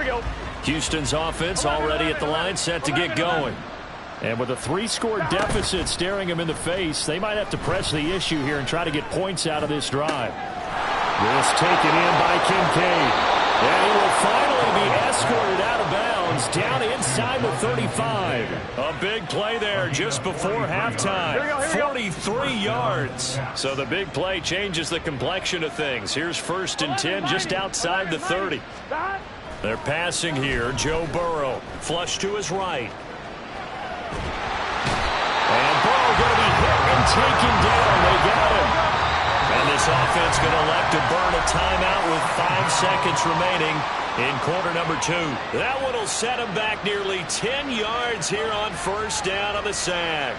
we go. Houston's offense already at the line, set to get going. And with a 3-score deficit staring him in the face, they might have to press the issue here and try to get points out of this drive. This taken in by Kincaid. And he will finally be escorted out of bounds down inside the 35. A big play there just before halftime. 43 yards. So the big play changes the complexion of things. Here's 1st and 10 just outside the 30. They're passing here. Joe Burrow. Flush to his right. And Burrow going to be hit and taken down. They got him. And this offense going to elect to burn a timeout with 5 seconds remaining in quarter number 2. That one will set him back nearly 10 yards here on 1st down on the sack.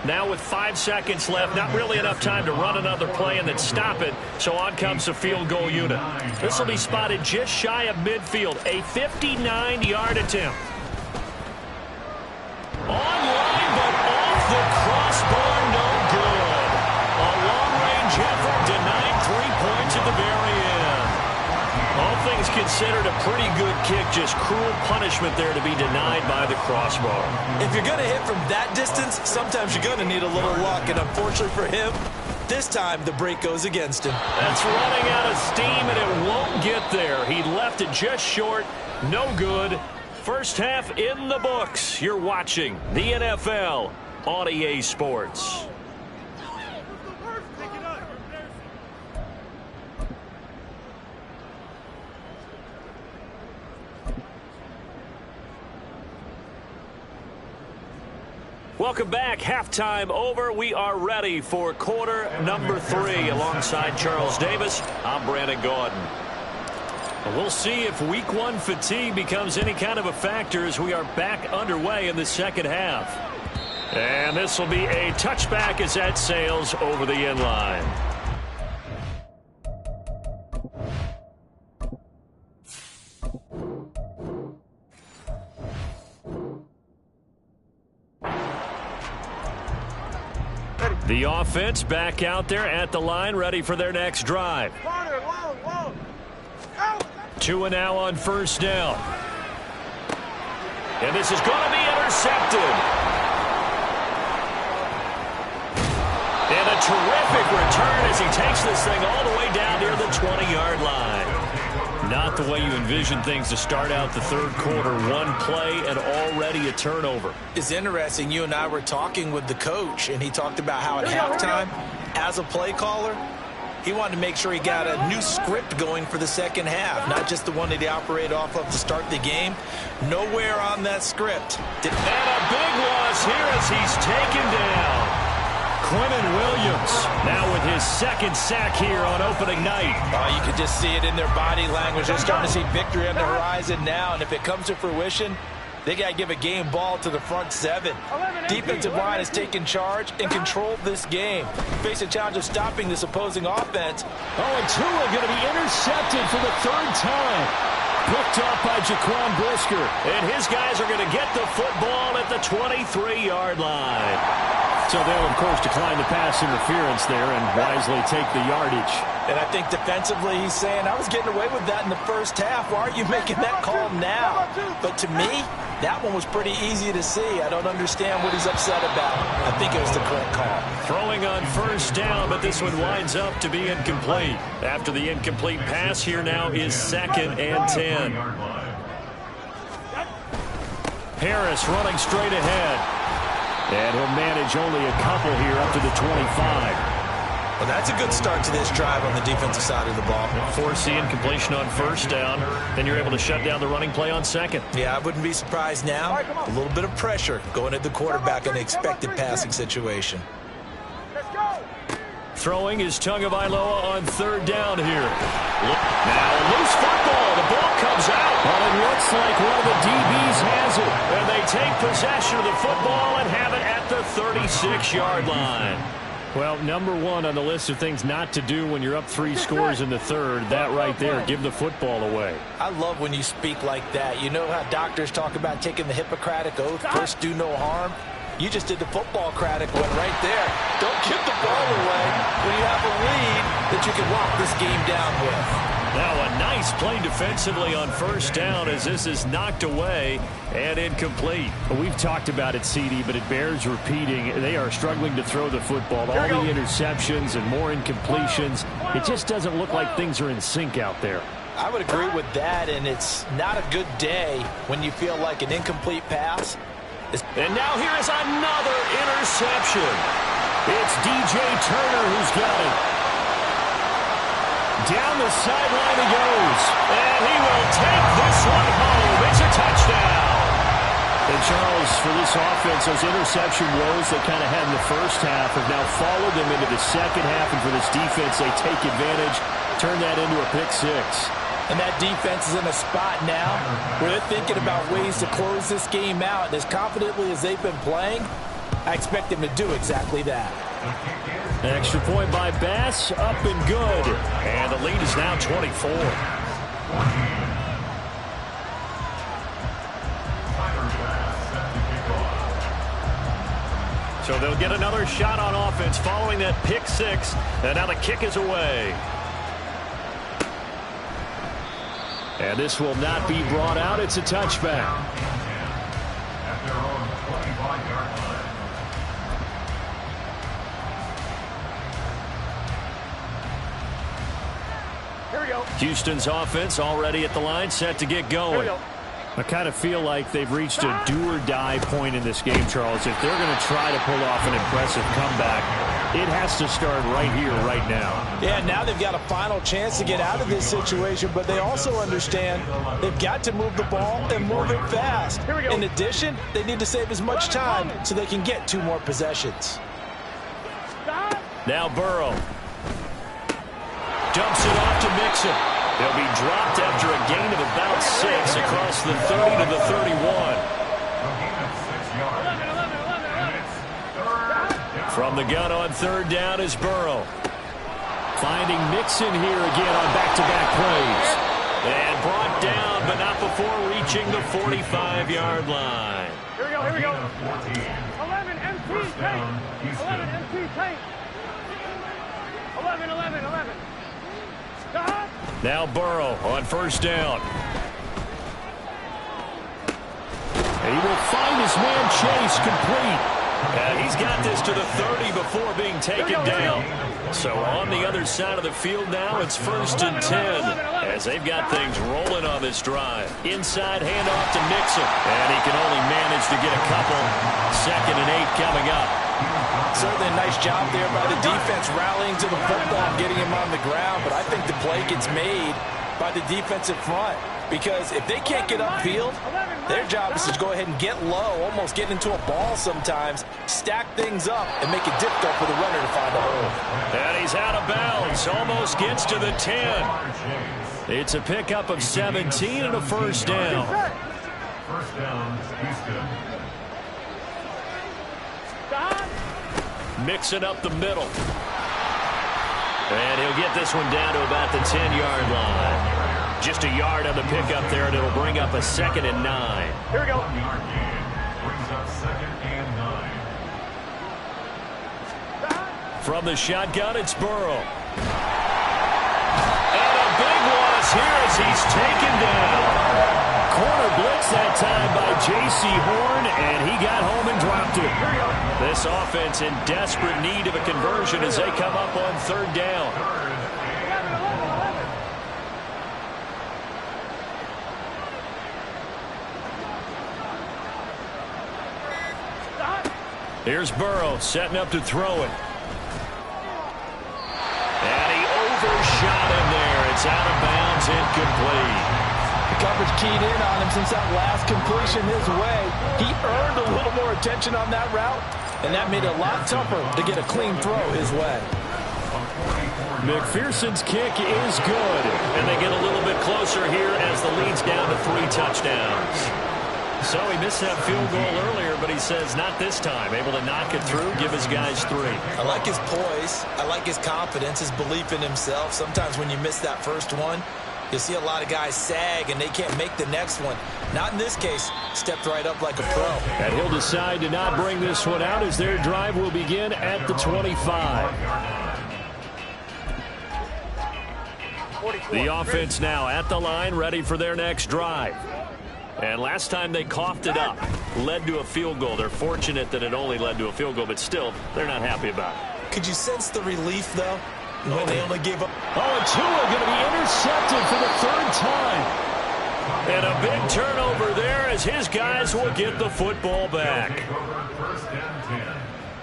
Now with 5 seconds left, not really enough time to run another play and then stop it, so on comes the field goal unit. This will be spotted just shy of midfield, a 59-yard attempt. Online, but off the crossbar, no good. A long-range effort denied 3 points at the very end. All things considered, a pretty good kick, just cruel punishment there to be denied by the crossbar. If you're going to hit from that distance, sometimes you're going to need a little luck, and unfortunately for him, this time the break goes against him. That's running out of steam, and it won't get there. He left it just short, no good. First half in the books. You're watching the NFL on EA Sports. Welcome back. Halftime over. We are ready for quarter number 3. Alongside Charles Davis, I'm Brandon Gaudin. And we'll see if week 1 fatigue becomes any kind of a factor as we are back underway in the second half. And this will be a touchback as that sails over the end line. The offense back out there at the line, ready for their next drive. 2 and now on 1st down. And this is going to be intercepted. And a terrific return as he takes this thing all the way down near the 20-yard line. Not the way you envision things to start out the third quarter. 1 play and already a turnover. It's interesting. You and I were talking with the coach, and he talked about how at halftime, as a play caller, he wanted to make sure he got a new script going for the second half, not just the one that he operated off of to start the game. Nowhere on that script. And a big loss here as he's taken down. Quentin Williams now with his 2nd sack here on opening night. Oh, you could just see it in their body language. They're starting to see victory on the horizon now, and if it comes to fruition, they got to give a game ball to the front 7. Defensive line has taken charge and controlled this game. Face a challenge of stopping this opposing offense. Oh, and Tua going to be intercepted for the 3rd time. Picked up by Jaquan Brisker. And his guys are going to get the football at the 23-yard line. So they'll, of course, decline the pass interference there and wisely take the yardage. And I think defensively he's saying, I was getting away with that in the first half. Why are you making that call now? But to me, that one was pretty easy to see. I don't understand what he's upset about. I think it was the correct call. Throwing on 1st down, but this one winds up to be incomplete. After the incomplete pass, here now is 2nd and 10. Harris running straight ahead. And he'll manage only a couple here up to the 25. Well, that's a good start to this drive on the defensive side of the ball. Force the incompletion on 1st down. Then you're able to shut down the running play on 2nd. Yeah, I wouldn't be surprised now. A little bit of pressure going at the quarterback in the expected passing situation. Throwing is Tagovailoa on 3rd down here. Now a loose football. The ball comes out. Well, it looks like one of the DBs has it. And they take possession of the football and have it at the 36-yard line. Well, number 1 on the list of things not to do when you're up 3 scores in the 3rd. That right there, give the football away. I love when you speak like that. You know how doctors talk about taking the Hippocratic Oath, first do no harm? You just did the football Craddock one right there. Don't give the ball away when you have a lead that you can lock this game down with. Now a nice play defensively on first down as this is knocked away and incomplete. We've talked about it, CD, but it bears repeating. They are struggling to throw the football. All the interceptions and more incompletions. It just doesn't look like things are in sync out there. I would agree with that, and it's not a good day when you feel like an incomplete pass. And now here is another interception. It's DJ Turner who's got it. Down the sideline he goes. And he will take this one home. It's a touchdown. And Charles, for this offense, those interception woes they kind of had in the first half have now followed them into the second half. And for this defense, they take advantage, turn that into a pick six. And that defense is in a spot now where they're thinking about ways to close this game out. And as confidently as they've been playing, I expect them to do exactly that. An extra point by Bass, up and good. And the lead is now 24. So they'll get another shot on offense following that pick six. And now the kick is away. And this will not be brought out. It's a touchback. At their own 25-yard line. Here we go. Houston's offense already at the line, set to get going. I kind of feel like they've reached a do-or-die point in this game, Charles. If they're going to try to pull off an impressive comeback, it has to start right here, right now. Yeah, now they've got a final chance to get out of this situation, but they also understand they've got to move the ball and move it fast. In addition, they need to save as much time so they can get 2 more possessions. Now Burrow. Dumps it off to Mixon. He'll be dropped after a gain of about 6 across the 30 to the 31. From the gun on third down is Burrow. Finding Mixon here again on back-to-back plays. And brought down, but not before reaching the 45-yard line. Here we go, here we go. 11 MT tank. 11 MT tank. 11. Now Burrow on first down. And he will find his man Chase complete. And he's got this to the 30 before being taken down. So on the other side of the field now, it's 1st and 10 as they've got things rolling on this drive. Inside handoff to Mixon. And he can only manage to get a couple. 2nd and 8 coming up. Certainly a nice job there by the defense rallying to the football and getting him on the ground. But I think the play gets made by the defensive front. Because if they can't get upfield, their job is to go ahead and get low, almost get into a ball sometimes, stack things up, and make it difficult for the runner to find a hole. And he's out of bounds, almost gets to the 10. It's a pickup of 17 and a first down. First down, Houston. Mixing up the middle. And he'll get this one down to about the 10-yard line. Just a yard on the pickup there, and it'll bring up a 2nd and 9. Here we go. Brings up 2nd and 9. From the shotgun, it's Burrow. And a big loss here as he's taken down. Corner blitz that time by J.C. Horn, and he got home and dropped it. This offense in desperate need of a conversion as they come up on third down. Here's Burrow setting up to throw it. And he overshot him there. It's out of bounds, incomplete. The coverage keyed in on him since that last completion his way. He earned a little more attention on that route, and that made it a lot tougher to get a clean throw his way. McPherson's kick is good, and they get a little bit closer here as the lead's down to 3 touchdowns. So he missed that field goal earlier, but he says not this time. Able to knock it through, give his guys 3. I like his poise. I like his confidence, his belief in himself. Sometimes when you miss that first one, You'll see a lot of guys sag, and they can't make the next one. Not in this case. Stepped right up like a pro. And he'll decide to not bring this one out as their drive will begin at the 25. The offense now at the line, ready for their next drive. And last time they coughed it up, led to a field goal. They're fortunate that it only led to a field goal, but still, they're not happy about it. Could you sense the relief, though, when they only gave up? Oh, and Tua going to be intercepted for the third time. And a big turnover there as his guys will get the football back. First and 10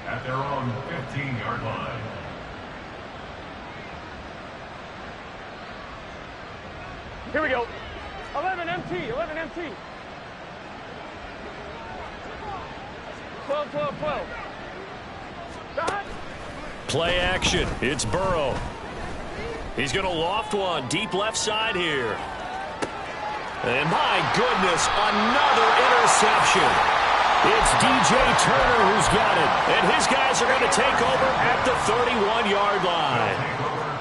at their own 15-yard line. Here we go. 11 MT, 11 MT. 12, 12, 12. Dot. Play action. It's Burrow. He's going to loft one deep left side here. And my goodness, another interception. It's DJ Turner who's got it. And his guys are going to take over at the 31-yard line.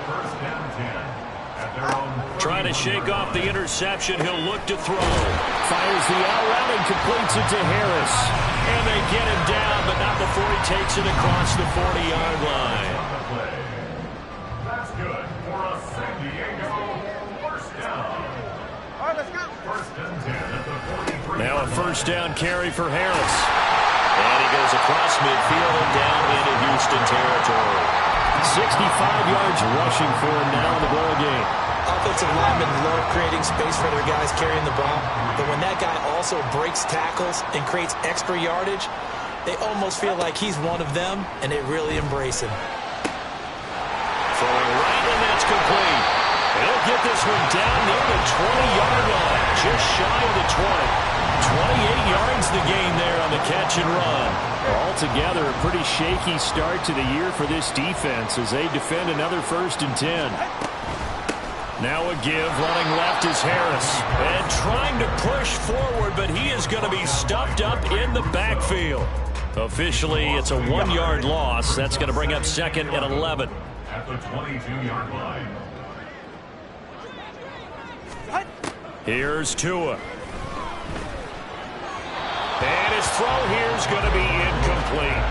First and 10 at their own. Trying to shake off the interception. He'll look to throw. Fires the out route and completes it to Harris. And they get him down, but not before he takes it across the 40-yard line. That's good for a San Diego first down. All right, let's go. First and 10 at the 43. Now a first down carry for Harris. And he goes across midfield and down into Houston territory. 65 yards rushing for him now in the ball game. Offensive linemen love creating space for their guys carrying the ball. But when that guy also breaks tackles and creates extra yardage, they almost feel like he's one of them, and they really embrace him. Throwing right, and that's complete. He'll get this one down near the 20-yard line, just shy of the 20. 28 yards the gain there on the catch and run. Altogether, a pretty shaky start to the year for this defense as they defend another first and 10. Now a give, running left is Harris. And trying to push forward, but he is going to be stuffed up in the backfield. Officially, it's a 1-yard loss. That's going to bring up second and 11. At the 22-yard line. Here's Tua. And his throw here is going to be incomplete.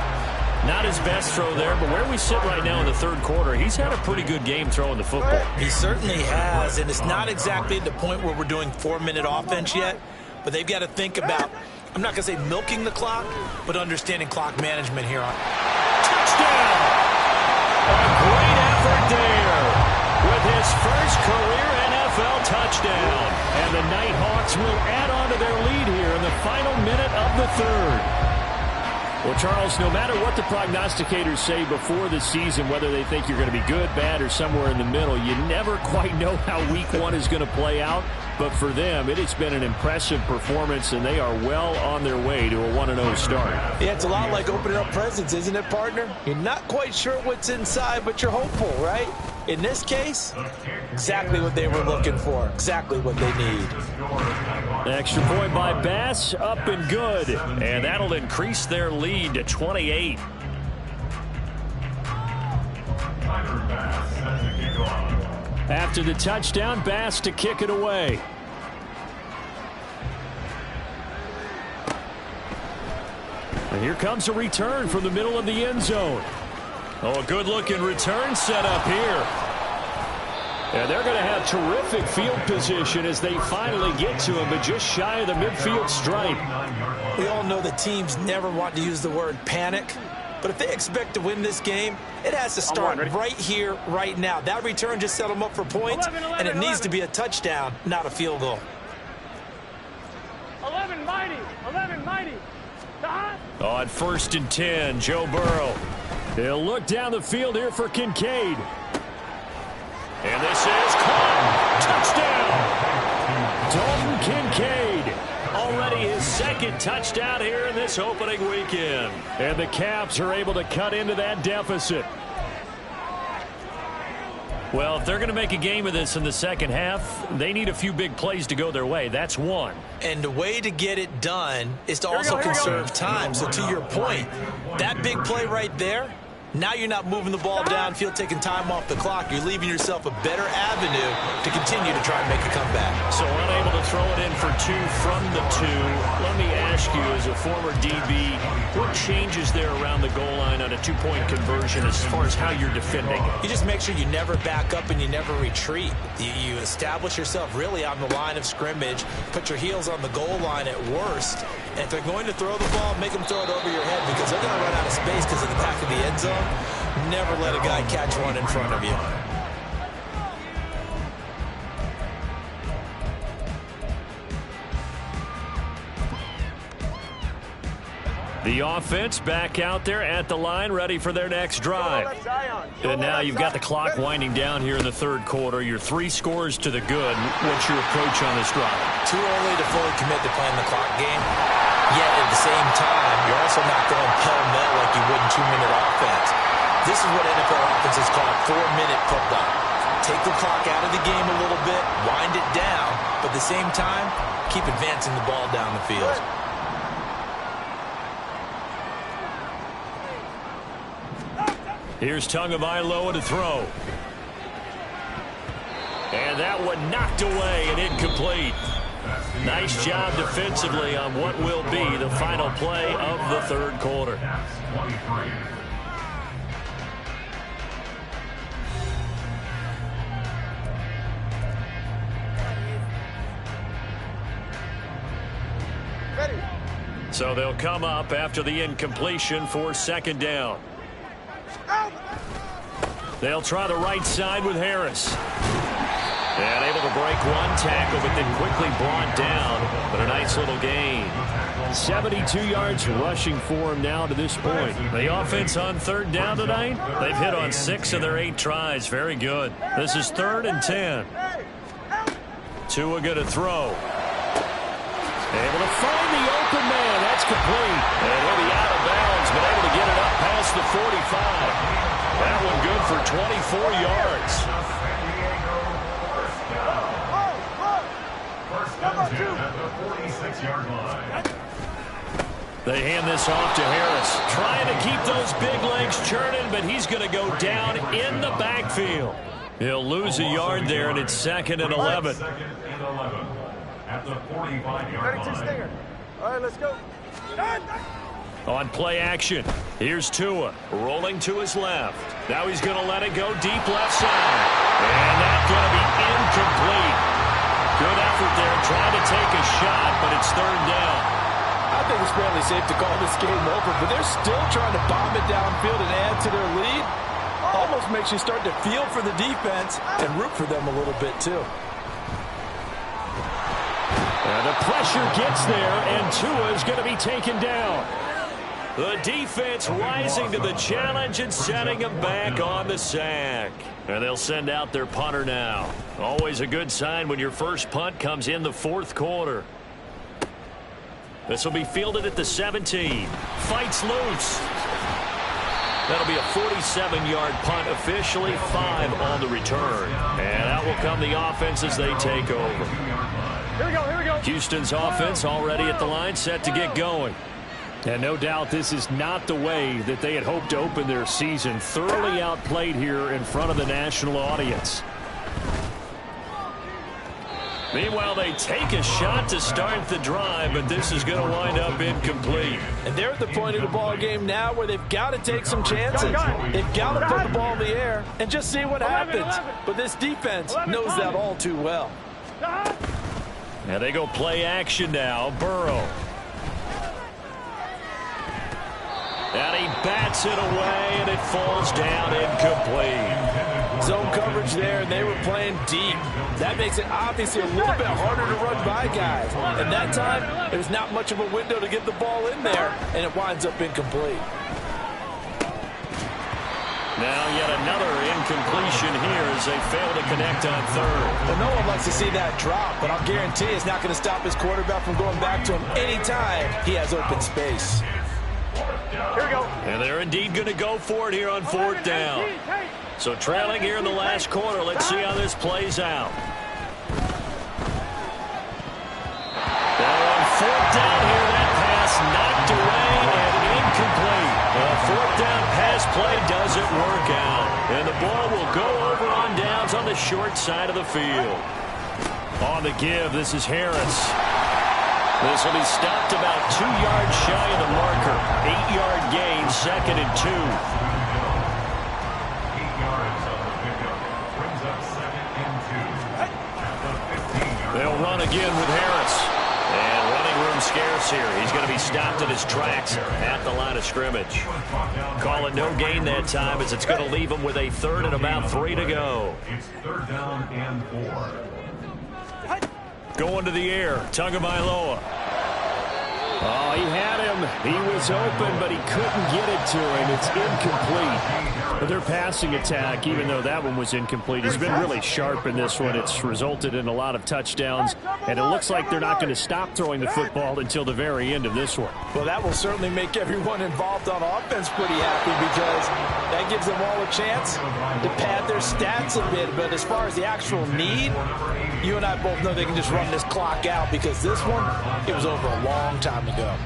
Not his best throw there, but where we sit right now in the third quarter, he's had a pretty good game throwing the football. He certainly has, and it's not exactly at the point where we're doing 4-minute offense yet, but they've got to think about, I'm not going to say milking the clock, but understanding clock management here on. Touchdown! A great effort there with his first career NFL touchdown. And the Nighthawks will add on to their lead here in the final minute of the third. Well, Charles, no matter what the prognosticators say before the season, whether they think you're going to be good, bad, or somewhere in the middle, you never quite know how week one is going to play out. But for them, it has been an impressive performance, and they are well on their way to a 1-0 start. Yeah, it's a lot like opening up presents, isn't it, partner? You're not quite sure what's inside, but you're hopeful, right? In this case, exactly what they were looking for, exactly what they need. Extra point by Bass, up and good. And that'll increase their lead to 28. After the touchdown, Bass to kick it away. And here comes a return from the middle of the end zone. Oh, a good-looking return set up here. And they're going to have terrific field position as they finally get to him, but just shy of the midfield stripe. We all know the teams never want to use the word panic, but if they expect to win this game, it has to start right here, right now. That return just set them up for points, and it needs to be a touchdown, not a field goal. 11 mighty, 11 mighty. On first and 10, Joe Burrow. He'll look down the field here for Kincaid. And this is caught. Touchdown. Dalton Kincaid. Already his second touchdown here in this opening weekend. And the Caps are able to cut into that deficit. Well, if they're going to make a game of this in the second half, they need a few big plays to go their way. That's one. And the way to get it done is to also conserve time. So to your point, that big play right there, Now you're not moving the ball downfield, taking time off the clock. You're leaving yourself a better avenue to continue to try and make a comeback. So unable to throw it in for 2 from the 2. Let me ask you, as a former DB, what changes there around the goal line on a 2-point conversion as far as how you're defending? You just make sure you never back up and you never retreat. You establish yourself really on the line of scrimmage, put your heels on the goal line at worst, and if they're going to throw the ball, make them throw it over your head because they're going to run out of space because of the back of the end zone. Never let a guy catch one in front of you. The offense back out there at the line, ready for their next drive. And now you've got the clock winding down here in the third quarter. You're 3 scores to the good. What's your approach on this drive? Too early to fully commit to playing the clock game. Yet at the same time, you're also not going pell-mell like you would in 2-minute offense. This is what NFL offenses call 4-minute put-up. Take the clock out of the game a little bit, wind it down, but at the same time, keep advancing the ball down the field. Here's Tagovailoa to throw. And that one knocked away and incomplete. Nice job defensively on what will be the final play of the third quarter. So they'll come up after the incompletion for second down. They'll try the right side with Harris. And able to break one tackle, but then quickly brought down. But a nice little gain. 72 yards rushing for him now to this point. The offense on third down tonight, they've hit on 6 of their 8 tries. Very good. This is 3rd and 10. Tua going to throw. Able to find the open man. That's complete. And he'll be out of bounds, but able to get it up past the 45. That one good for 24 yards. First down 10 at the 46-yard line. They hand this off to Harris. Trying to keep those big legs churning, but he's going to go down in the backfield. He'll lose a yard there, and it's 2nd and 11. 2nd and 11 at the 45-yard line. All right, let's go. On play action, here's Tua rolling to his left. Now he's going to let it go deep left side. And that's going to be incomplete. Good effort there trying to take a shot, but it's 3rd down. I think it's fairly safe to call this game over, but they're still trying to bomb it downfield and add to their lead. Almost makes you start to feel for the defense and root for them a little bit, too. And the pressure gets there, and Tua is going to be taken down. The defense rising to the challenge and setting him back on the sack. And they'll send out their punter now. Always a good sign when your first punt comes in the 4th quarter. This will be fielded at the 17. Fights loose. That'll be a 47-yard punt, officially 5 on the return. And out will come the offense as they take over. Here we go. Houston's offense already at the line, set to get going. And no doubt this is not the way that they had hoped to open their season. Thoroughly outplayed here in front of the national audience. Meanwhile, they take a shot to start the drive, but this is going to wind up incomplete. And they're at the point of the ball game now where they've got to take some chances. They've got to put the ball in the air and just see what happens. But this defense knows that all too well. Now they go play action now. Burrow. And he bats it away, and it falls down incomplete. Zone coverage there, and they were playing deep. That makes it obviously a little bit harder to run by guys. And that time, there's not much of a window to get the ball in there, and it winds up incomplete. Now yet another incompletion here as they fail to connect on third. Well, no one likes to see that drop, but I'll guarantee it's not going to stop his quarterback from going back to him anytime he has open space. Here we go. And they're indeed going to go for it here on 4th down. So trailing here in the last quarter. Let's see how this plays out. Now on 4th down here, that pass knocked away and incomplete. The 4th down pass play does didn't work out. And the ball will go over on downs on the short side of the field. On the give, this is Harris. This will be stopped about 2 yards shy of the marker. 8-yard gain, 2nd and 2. 8 yards on the pickup. Brings up 2nd and 2. At the 15-yard. They'll run again with Harris. And running room scarce here. He's going to be stopped in his tracks at the line of scrimmage. Call it no gain that time as it's going to leave him with a 3rd and about 3 to go. It's 3rd down and 4. Going to the air, Tagovailoa. Oh, he had him. He was open, but he couldn't get it to him. It's incomplete. But their passing attack, even though that one was incomplete, has been really sharp in this one. It's resulted in a lot of touchdowns, and it looks like they're not going to stop throwing the football until the very end of this one. Well, that will certainly make everyone involved on offense pretty happy because that gives them all a chance to pad their stats a bit. But as far as the actual need, you and I both know they can just run this clock out because this one, it was over a long time ago.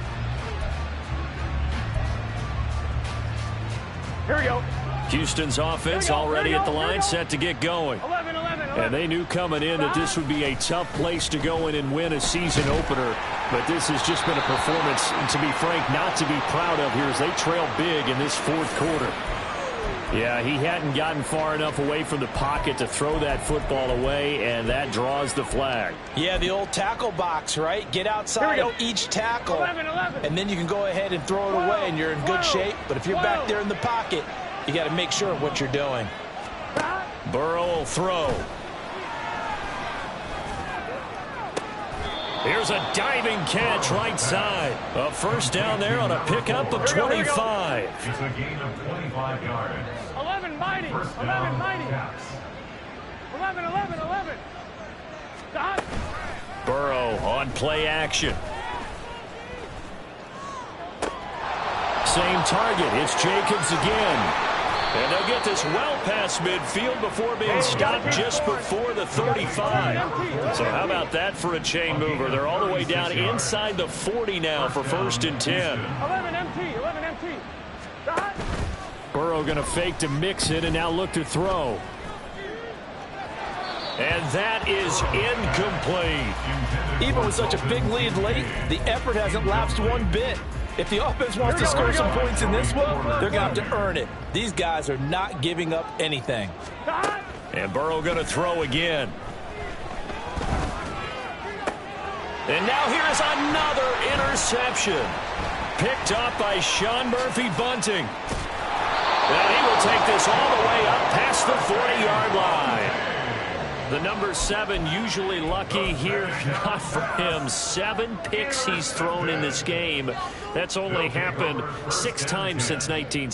Here we go. Houston's offense already at the line, set to get going. 11. And they knew coming in that this would be a tough place to go in and win a season opener. But this has just been a performance, to be frank, not to be proud of here as they trail big in this 4th quarter. Yeah, he hadn't gotten far enough away from the pocket to throw that football away, and that draws the flag. Yeah, the old tackle box, right? Get outside of each tackle, 11. and then you can go ahead and throw it away, and you're in good shape. But if you're back there in the pocket, you got to make sure of what you're doing. Burrow will throw. Here's a diving catch right side. A 1st down there on a pickup of 25. It's a gain of 25 yards. 11 mighty. 11 mighty. 11. Stop. Burrow on play action. Same target. It's Jacobs again. And they'll get this well past midfield before being stopped just before the 35. So how about that for a chain mover? They're all the way down inside the 40 now for 1st and 10. 11 empty. Stop. Burrow going to fake to mix it and now look to throw. And that is incomplete. Even with such a big lead late, the effort hasn't lapsed one bit. If the offense wants to score some points in this one, they're going to have to earn it. These guys are not giving up anything. And Burrow going to throw again. And now here is another interception. Picked up by Sean Murphy-Bunting. And he will take this all the way up past the 40-yard line. The number 7 usually lucky here, not for him. 7 picks he's thrown in this game. That's only happened 6 times since 1960.